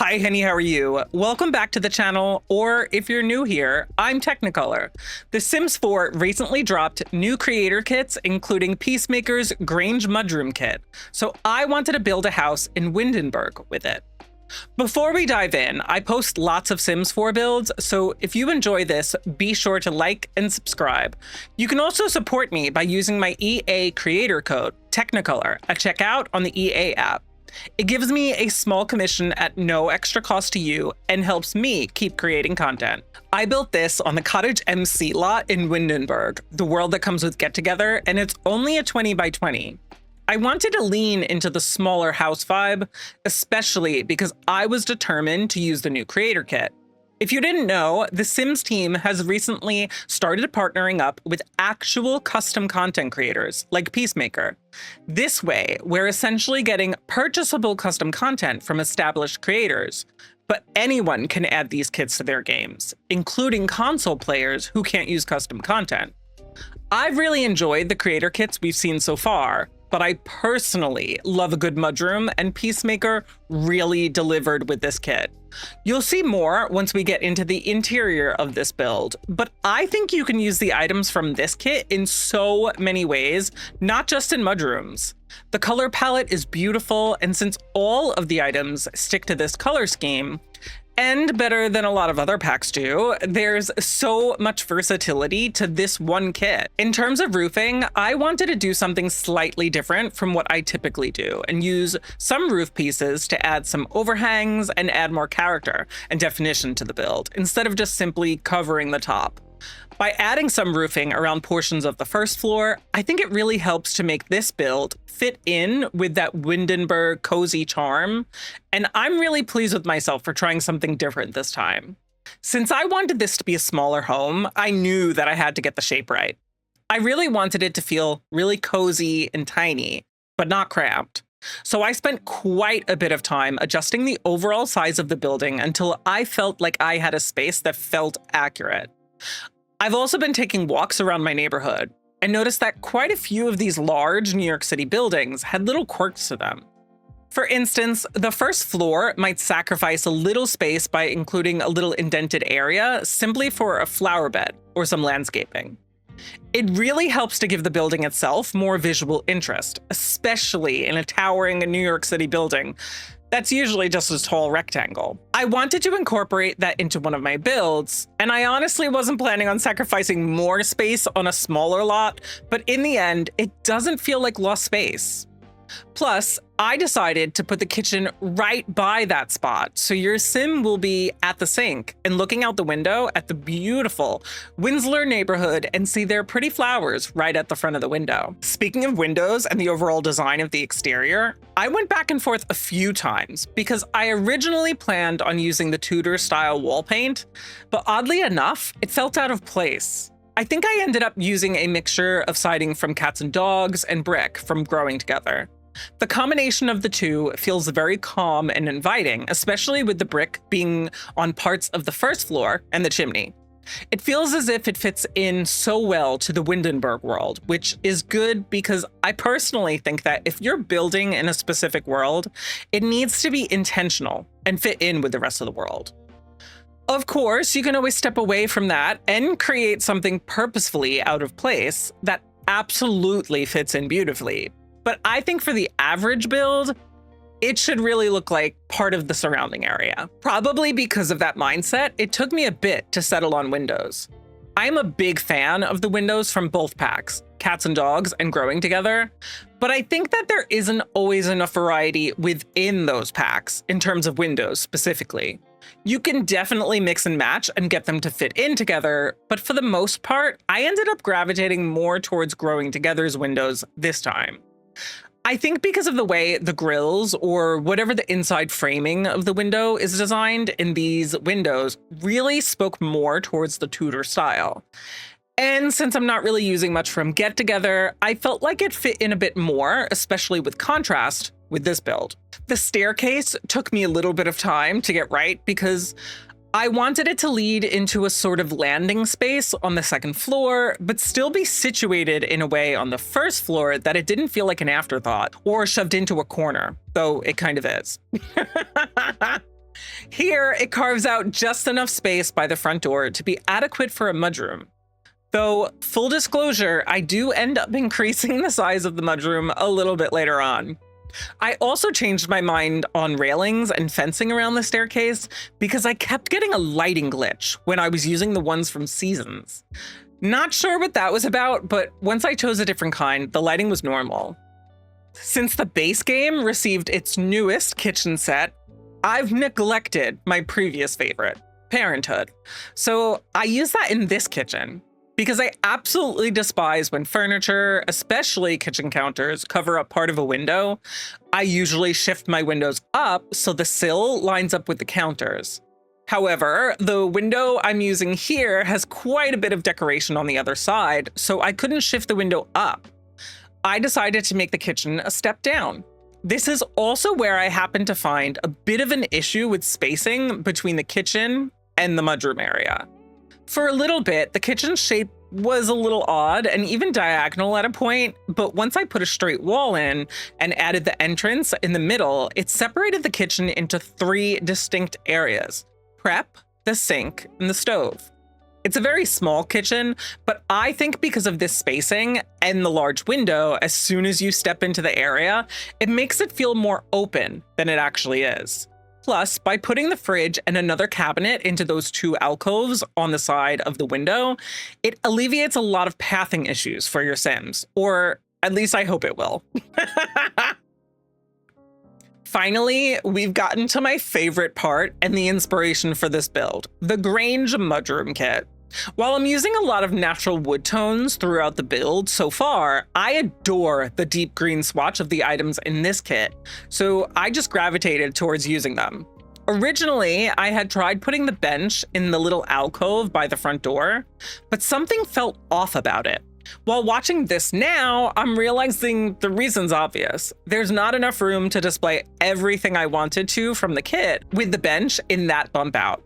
Hi, Henny, how are you? Welcome back to the channel, or if you're new here, I'm Teknikolour. The Sims 4 recently dropped new creator kits, including Peacemaker's Grange Mudroom kit, so I wanted to build a house in Windenburg with it. Before we dive in, I post lots of Sims 4 builds, so if you enjoy this, be sure to like and subscribe. You can also support me by using my EA creator code, Teknikolour, at checkout on the EA app. It gives me a small commission at no extra cost to you and helps me keep creating content. I built this on the Cottage MC lot in Windenburg, the world that comes with Get Together, and it's only a 20 by 20. I wanted to lean into the smaller house vibe, especially because I was determined to use the new creator kit. If you didn't know, the Sims team has recently started partnering up with actual custom content creators like Peacemaker. This way, we're essentially getting purchasable custom content from established creators, but anyone can add these kits to their games, including console players who can't use custom content. I've really enjoyed the creator kits we've seen so far, but I personally love a good mudroom, and Peacemaker really delivered with this kit. You'll see more once we get into the interior of this build, but I think you can use the items from this kit in so many ways, not just in mudrooms. The color palette is beautiful, and since all of the items stick to this color scheme, and better than a lot of other packs do, there's so much versatility to this one kit. In terms of roofing, I wanted to do something slightly different from what I typically do and use some roof pieces to add some overhangs and add more character and definition to the build, instead of just simply covering the top. By adding some roofing around portions of the first floor, I think it really helps to make this build fit in with that Windenburg cozy charm, and I'm really pleased with myself for trying something different this time. Since I wanted this to be a smaller home, I knew that I had to get the shape right. I really wanted it to feel really cozy and tiny, but not cramped. So I spent quite a bit of time adjusting the overall size of the building until I felt like I had a space that felt accurate. I've also been taking walks around my neighborhood and noticed that quite a few of these large New York City buildings had little quirks to them. For instance, the first floor might sacrifice a little space by including a little indented area simply for a flower bed or some landscaping. It really helps to give the building itself more visual interest, especially in a towering New York City building that's usually just a tall rectangle. I wanted to incorporate that into one of my builds, and I honestly wasn't planning on sacrificing more space on a smaller lot, but in the end, it doesn't feel like lost space. Plus, I decided to put the kitchen right by that spot, so your sim will be at the sink and looking out the window at the beautiful Windsor neighborhood and see their pretty flowers right at the front of the window. Speaking of windows and the overall design of the exterior, I went back and forth a few times because I originally planned on using the Tudor-style wall paint, but oddly enough, it felt out of place. I think I ended up using a mixture of siding from Cats and Dogs and brick from Growing Together. The combination of the two feels very calm and inviting, especially with the brick being on parts of the first floor and the chimney. It feels as if it fits in so well to the Windenburg world, which is good because I personally think that if you're building in a specific world, it needs to be intentional and fit in with the rest of the world. Of course, you can always step away from that and create something purposefully out of place that absolutely fits in beautifully. But I think for the average build, it should really look like part of the surrounding area. Probably because of that mindset, it took me a bit to settle on windows. I'm a big fan of the windows from both packs, Cats and Dogs and Growing Together, but I think that there isn't always enough variety within those packs in terms of windows specifically. You can definitely mix and match and get them to fit in together, but for the most part, I ended up gravitating more towards Growing Together's windows this time. I think because of the way the grills or whatever the inside framing of the window is designed in these windows really spoke more towards the Tudor style. And since I'm not really using much from Get Together, I felt like it fit in a bit more, especially with contrast with this build. The staircase took me a little bit of time to get right because I wanted it to lead into a sort of landing space on the second floor, but still be situated in a way on the first floor that it didn't feel like an afterthought or shoved into a corner, though it kind of is. Here, it carves out just enough space by the front door to be adequate for a mudroom. Though, full disclosure, I do end up increasing the size of the mudroom a little bit later on. I also changed my mind on railings and fencing around the staircase because I kept getting a lighting glitch when I was using the ones from Seasons. Not sure what that was about, but once I chose a different kind, the lighting was normal. Since the base game received its newest kitchen set, I've neglected my previous favorite, Parenthood. So I use that in this kitchen because I absolutely despise when furniture, especially kitchen counters, cover up part of a window. I usually shift my windows up so the sill lines up with the counters. However, the window I'm using here has quite a bit of decoration on the other side, so I couldn't shift the window up. I decided to make the kitchen a step down. This is also where I happened to find a bit of an issue with spacing between the kitchen and the mudroom area. For a little bit, the kitchen shape was a little odd and even diagonal at a point, but once I put a straight wall in and added the entrance in the middle, it separated the kitchen into 3 distinct areas: prep, the sink, and the stove. It's a very small kitchen, but I think because of this spacing and the large window, as soon as you step into the area, it makes it feel more open than it actually is. Plus, by putting the fridge and another cabinet into those 2 alcoves on the side of the window, it alleviates a lot of pathing issues for your Sims, or at least I hope it will. Finally, we've gotten to my favorite part and the inspiration for this build, the Grange Mudroom kit. While I'm using a lot of natural wood tones throughout the build so far, I adore the deep green swatch of the items in this kit, so I just gravitated towards using them. Originally, I had tried putting the bench in the little alcove by the front door, but something felt off about it. While watching this now, I'm realizing the reason's obvious. There's not enough room to display everything I wanted to from the kit with the bench in that bump out.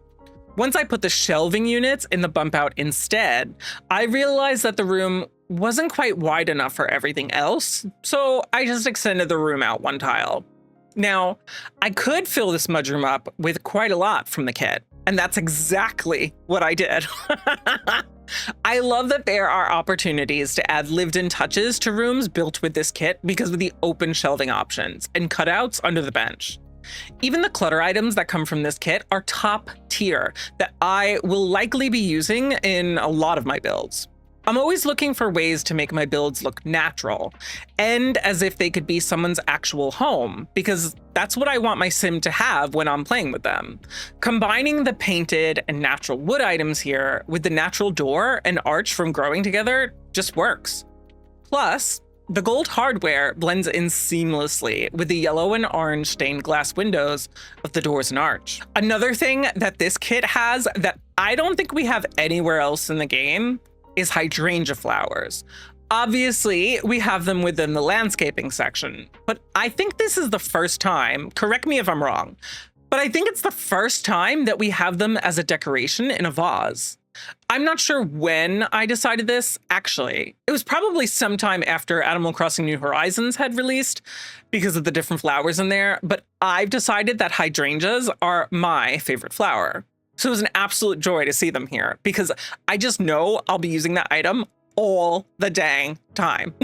Once I put the shelving units in the bump out instead, I realized that the room wasn't quite wide enough for everything else, so I just extended the room out 1 tile. Now, I could fill this mudroom up with quite a lot from the kit, and that's exactly what I did. I love that there are opportunities to add lived-in touches to rooms built with this kit because of the open shelving options and cutouts under the bench. Even the clutter items that come from this kit are top tier that I will likely be using in a lot of my builds. I'm always looking for ways to make my builds look natural and as if they could be someone's actual home, because that's what I want my sim to have when I'm playing with them. Combining the painted and natural wood items here with the natural door and arch from growing together just works. Plus, the gold hardware blends in seamlessly with the yellow and orange stained glass windows of the doors and arch. Another thing that this kit has that I don't think we have anywhere else in the game is hydrangea flowers. Obviously, we have them within the landscaping section, but I think this is the first time, correct me if I'm wrong, but I think it's the first time that we have them as a decoration in a vase. I'm not sure when I decided this, actually. It was probably sometime after Animal Crossing New Horizons had released because of the different flowers in there, but I've decided that hydrangeas are my favorite flower. So it was an absolute joy to see them here because I just know I'll be using that item all the dang time.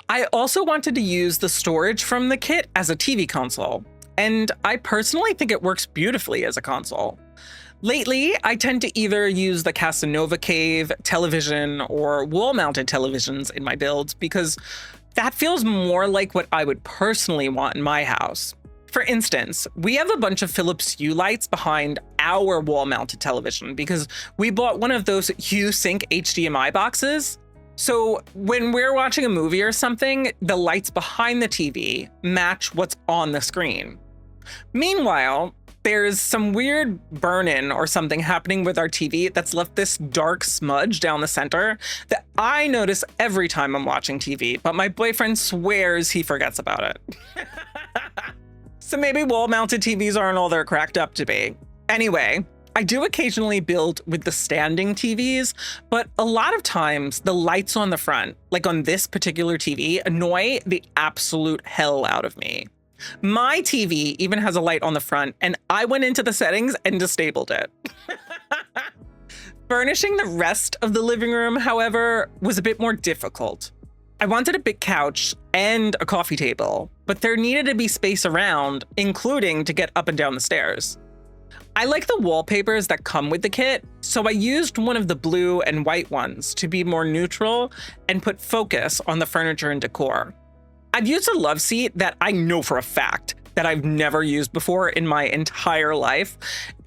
I also wanted to use the storage from the kit as a TV console, and I personally think it works beautifully as a console. Lately, I tend to either use the Casanova Cave television or wall-mounted televisions in my builds because that feels more like what I would personally want in my house. For instance, we have a bunch of Philips Hue lights behind our wall-mounted television because we bought one of those Hue Sync HDMI boxes. So when we're watching a movie or something, the lights behind the TV match what's on the screen. Meanwhile, there's some weird burn-in or something happening with our TV that's left this dark smudge down the center that I notice every time I'm watching TV, but my boyfriend swears he forgets about it. So maybe wall-mounted TVs aren't all they're cracked up to be. Anyway, I do occasionally build with the standing TVs, but a lot of times the lights on the front, like on this particular TV, annoy the absolute hell out of me. My TV even has a light on the front, and I went into the settings and disabled it. Furnishing the rest of the living room, however, was a bit more difficult. I wanted a big couch and a coffee table, but there needed to be space around, including to get up and down the stairs. I like the wallpapers that come with the kit, so I used one of the blue and white ones to be more neutral and put focus on the furniture and decor. I've used a love seat that I know for a fact that I've never used before in my entire life,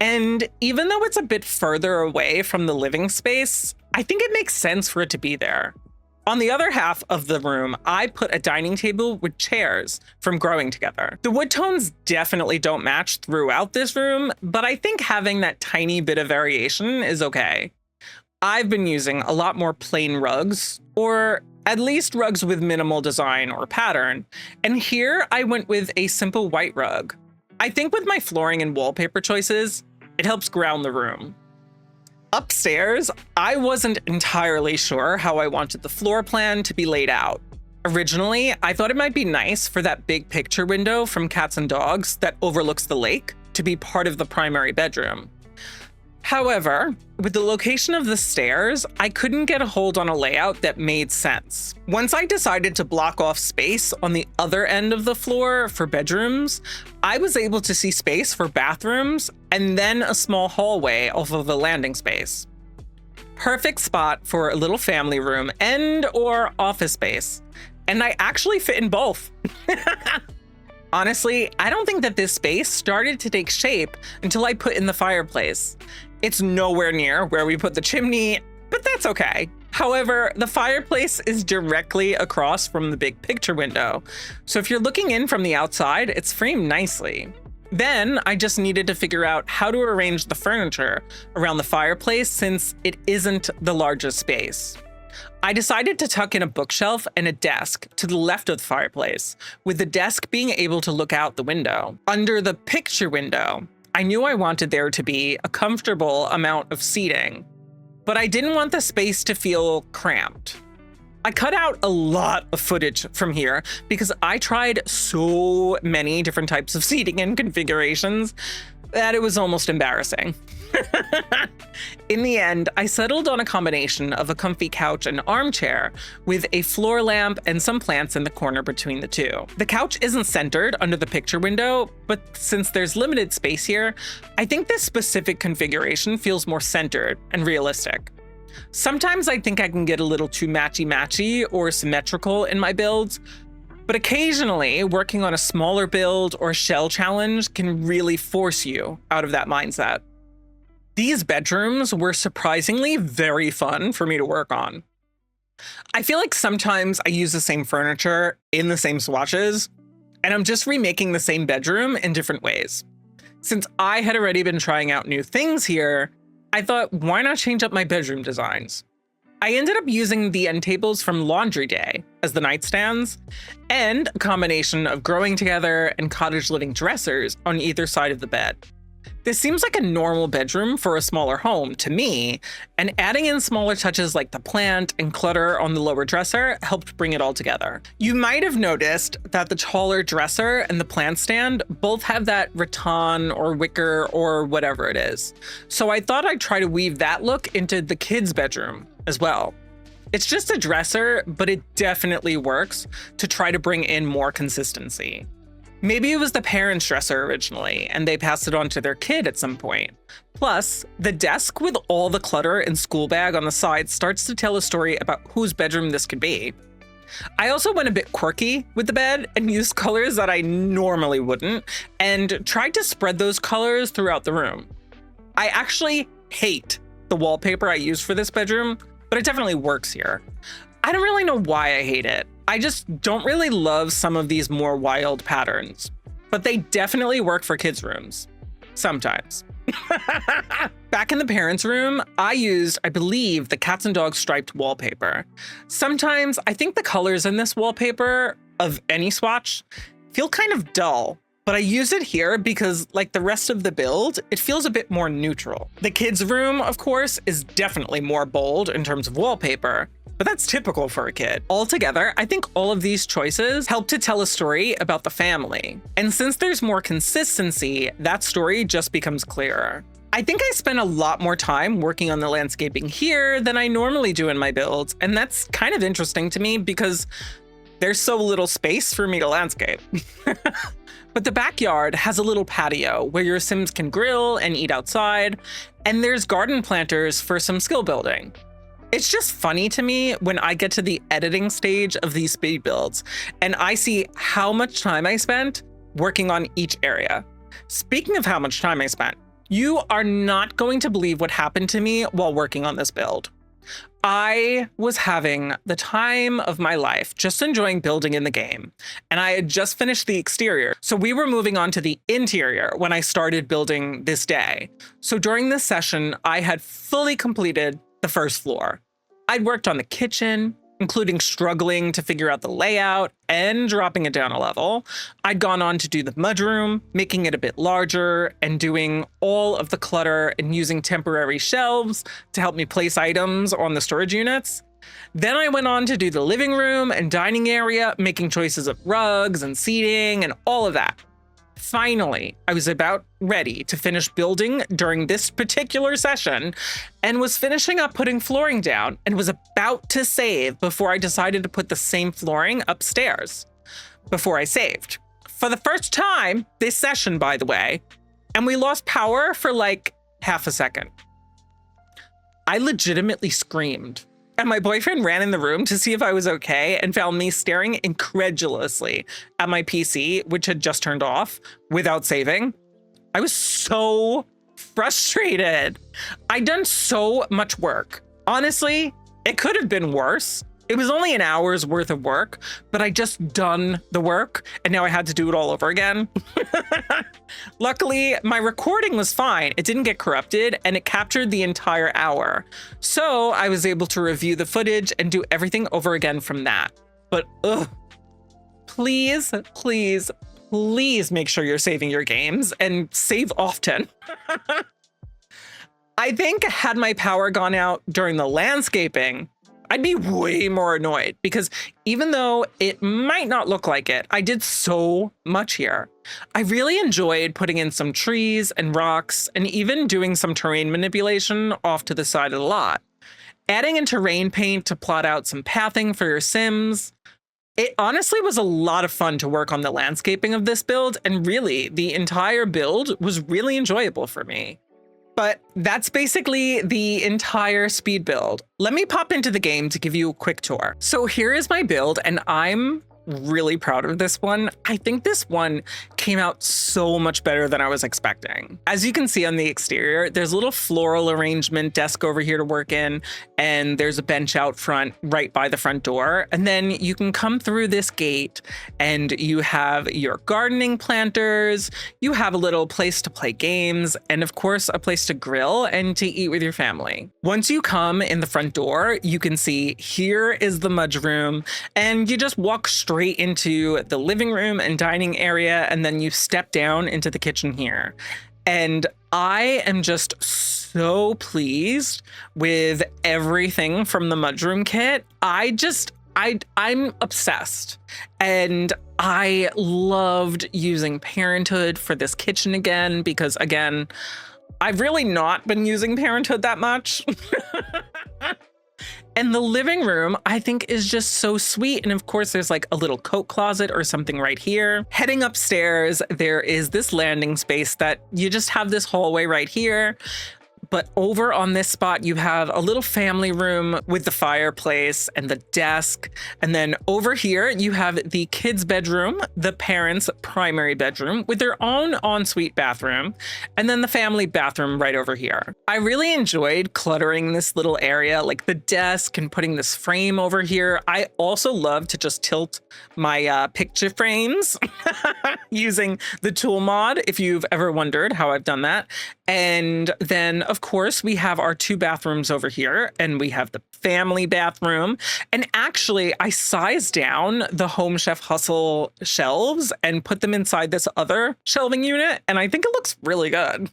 and even though it's a bit further away from the living space, I think it makes sense for it to be there. On the other half of the room, I put a dining table with chairs from Growing Together. The wood tones definitely don't match throughout this room, but I think having that tiny bit of variation is okay. I've been using a lot more plain rugs, or at least rugs with minimal design or pattern, and here I went with a simple white rug. I think with my flooring and wallpaper choices, it helps ground the room. Upstairs, I wasn't entirely sure how I wanted the floor plan to be laid out. Originally, I thought it might be nice for that big picture window from Cats and Dogs that overlooks the lake to be part of the primary bedroom. However, with the location of the stairs, I couldn't get a hold on a layout that made sense. Once I decided to block off space on the other end of the floor for bedrooms, I was able to see space for bathrooms and then a small hallway off of a landing space. Perfect spot for a little family room and or office space. And I actually fit in both. Honestly, I don't think that this space started to take shape until I put in the fireplace. It's nowhere near where we put the chimney, but that's okay. However, the fireplace is directly across from the big picture window, so if you're looking in from the outside, it's framed nicely. Then I just needed to figure out how to arrange the furniture around the fireplace since it isn't the largest space. I decided to tuck in a bookshelf and a desk to the left of the fireplace, with the desk being able to look out the window. Under the picture window, I knew I wanted there to be a comfortable amount of seating, but I didn't want the space to feel cramped. I cut out a lot of footage from here because I tried so many different types of seating and configurations that it was almost embarrassing. In the end, I settled on a combination of a comfy couch and armchair with a floor lamp and some plants in the corner between the two. The couch isn't centered under the picture window, but since there's limited space here, I think this specific configuration feels more centered and realistic. Sometimes I think I can get a little too matchy-matchy or symmetrical in my builds, but occasionally working on a smaller build or shell challenge can really force you out of that mindset. These bedrooms were surprisingly very fun for me to work on. I feel like sometimes I use the same furniture in the same swatches, and I'm just remaking the same bedroom in different ways. Since I had already been trying out new things here, I thought, why not change up my bedroom designs? I ended up using the end tables from Laundry Day as the nightstands, and a combination of Growing Together and Cottage Living dressers on either side of the bed. This seems like a normal bedroom for a smaller home to me, and adding in smaller touches like the plant and clutter on the lower dresser helped bring it all together. You might have noticed that the taller dresser and the plant stand both have that rattan or wicker or whatever it is. So I thought I'd try to weave that look into the kids' bedroom as well. It's just a dresser, but it definitely works to try to bring in more consistency. Maybe it was the parents' dresser originally, and they passed it on to their kid at some point. Plus, the desk with all the clutter and school bag on the side starts to tell a story about whose bedroom this could be. I also went a bit quirky with the bed and used colors that I normally wouldn't, and tried to spread those colors throughout the room. I actually hate the wallpaper I used for this bedroom, but it definitely works here. I don't really know why I hate it. I just don't really love some of these more wild patterns, but they definitely work for kids' rooms. Sometimes. Back in the parents' room, I used, I believe, the Cats and Dogs striped wallpaper. Sometimes I think the colors in this wallpaper of any swatch feel kind of dull, but I use it here because, like the rest of the build, it feels a bit more neutral. The kids' room, of course, is definitely more bold in terms of wallpaper, but that's typical for a kid. Altogether, I think all of these choices help to tell a story about the family. And since there's more consistency, that story just becomes clearer. I think I spend a lot more time working on the landscaping here than I normally do in my builds, and that's kind of interesting to me because there's so little space for me to landscape. But the backyard has a little patio where your Sims can grill and eat outside, and there's garden planters for some skill building. It's just funny to me when I get to the editing stage of these speed builds and I see how much time I spent working on each area. Speaking of how much time I spent, you are not going to believe what happened to me while working on this build. I was having the time of my life, just enjoying building in the game, and I had just finished the exterior. So we were moving on to the interior when I started building this day. So during this session, I had fully completed the first floor. I'd worked on the kitchen, including struggling to figure out the layout and dropping it down a level. I'd gone on to do the mudroom, making it a bit larger and doing all of the clutter and using temporary shelves to help me place items on the storage units. Then I went on to do the living room and dining area, making choices of rugs and seating and all of that. Finally, I was about ready to finish building during this particular session and was finishing up putting flooring down and was about to save before I decided to put the same flooring upstairs before I saved. For the first time this session, by the way, and we lost power for like half a second. I legitimately screamed. And my boyfriend ran in the room to see if I was okay and found me staring incredulously at my PC, which had just turned off without saving. I was so frustrated. I'd done so much work. Honestly, it could have been worse. It was only an hour's worth of work, but I just done the work and now I had to do it all over again. Luckily, my recording was fine. It didn't get corrupted and it captured the entire hour. So I was able to review the footage and do everything over again from that. But please, please, please make sure you're saving your games and save often. I think had my power gone out during the landscaping, I'd be way more annoyed because even though it might not look like it, I did so much here. I really enjoyed putting in some trees and rocks and even doing some terrain manipulation off to the side of the lot. Adding in terrain paint to plot out some pathing for your Sims. It honestly was a lot of fun to work on the landscaping of this build, and really the entire build was really enjoyable for me. But that's basically the entire speed build. Let me pop into the game to give you a quick tour. So here is my build, and I'm really proud of this one. I think this one came out so much better than I was expecting. As you can see on the exterior, there's a little floral arrangement desk over here to work in, and there's a bench out front right by the front door. And then you can come through this gate and you have your gardening planters, you have a little place to play games, and of course, a place to grill and to eat with your family. Once you come in the front door, you can see here is the mudroom, and you just walk straight into the living room and dining area, and then you step down into the kitchen here. And I am just so pleased with everything from the mudroom kit. I'm obsessed. And I loved using Parenthood for this kitchen again, because again, I've really not been using Parenthood that much. And the living room, I think, is just so sweet. And of course, there's like a little coat closet or something right here. Heading upstairs, there is this landing space that you just have this hallway right here. But over on this spot, you have a little family room with the fireplace and the desk. And then over here, you have the kids' bedroom, the parents' primary bedroom with their own ensuite bathroom, and then the family bathroom right over here. I really enjoyed cluttering this little area, like the desk and putting this frame over here. I also love to just tilt my picture frames using the tool mod, if you've ever wondered how I've done that. And then, of course, we have our 2 bathrooms over here, and we have the family bathroom. And actually, I sized down the Home Chef Hustle shelves and put them inside this other shelving unit, and I think it looks really good.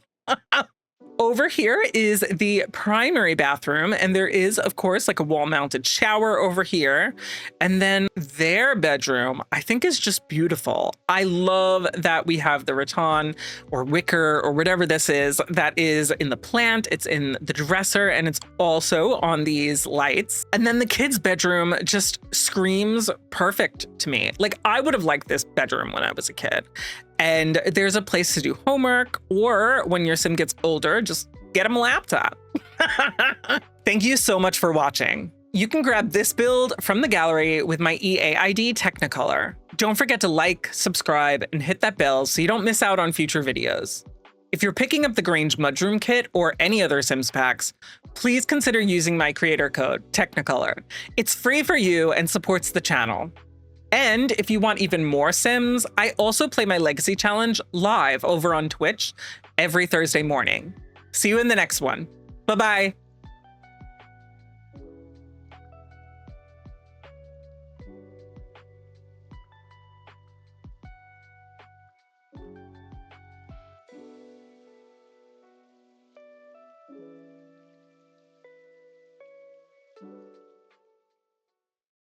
Over here is the primary bathroom, and there is, of course, like a wall-mounted shower over here. And then their bedroom, I think, is just beautiful. I love that we have the rattan or wicker or whatever this is that is in the plant. It's in the dresser, and it's also on these lights. And then the kids' bedroom just screams perfect to me. Like, I would have liked this bedroom when I was a kid. And there's a place to do homework, or when your sim gets older, just get him a laptop. Thank you so much for watching. You can grab this build from the gallery with my EA ID Teknikolour. Don't forget to like, subscribe, and hit that bell so you don't miss out on future videos. If you're picking up the Grange Mudroom kit or any other Sims packs, please consider using my creator code, Teknikolour. It's free for you and supports the channel. And if you want even more Sims, I also play my Legacy Challenge live over on Twitch every Thursday morning. See you in the next one. Bye-bye.